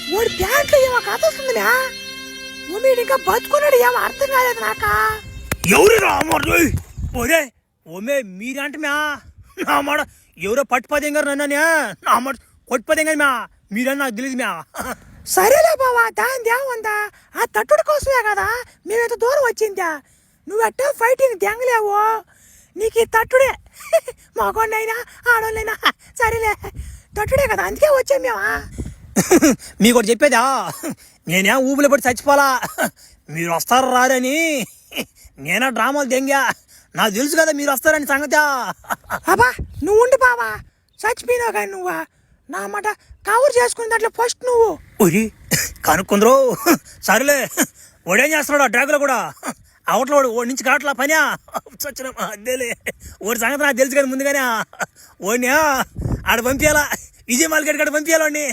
వాడి ప్యాంట్లో ఏమో కథ వస్తుందినా వీడు ఇంకా బతుకున్నాడు ఏమో అర్థం కాలేదు నాక. ఎవరు రామోరే ఒరే ఓమే మీరంటే మ్యా నా మాట ఎవరో పట్టుపదేం గారు నన్న నా మాట కొట్టుపదేం గారు మ్యా మీరని నాకు తెలియదు మ్యా. సరేలే బావా దాని దేవందా ఆ తట్టుడు కోసమే కదా మేమెంత దూరం వచ్చిందా. నువ్వెట్టో ఫైటింగ్ దెంగలేవు నీకు ఈ తట్టుడే మగోళ్ళైనా ఆడోళ్ళైనా సరేలే తట్టుడే కదా అందుకే వచ్చాం మేమా. మీకు ఒకటి చెప్పేదా నేనేం ఊపిలో పడి చచ్చిపోలా మీరు వస్తారు రారని నేనా డ్రామాలు దెంగా నాకు తెలుసు కదా మీరు వస్తారని సంగతి. అబ్బా నువ్వు ఉండి బావా చచ్చిపోయినావు కానీ నువ్వా నా మాట కవర్ చేసుకుని దాంట్లో ఫస్ట్ నువ్వు ఉరి కనుక్కుందరు. సరేలే వాడేం చేస్తున్నాడు ఆ డ్రాగులో కూడా అవట్లో ఓడి నుంచి కావట్లా పని వచ్చిన అదేలే ఓడి సంగతి నాకు తెలుసు కదా ముందుగానే ఓడిని ఆడ పంపించాలా విజయమాల్ గడి కాడ పంపించాలి వాడిని.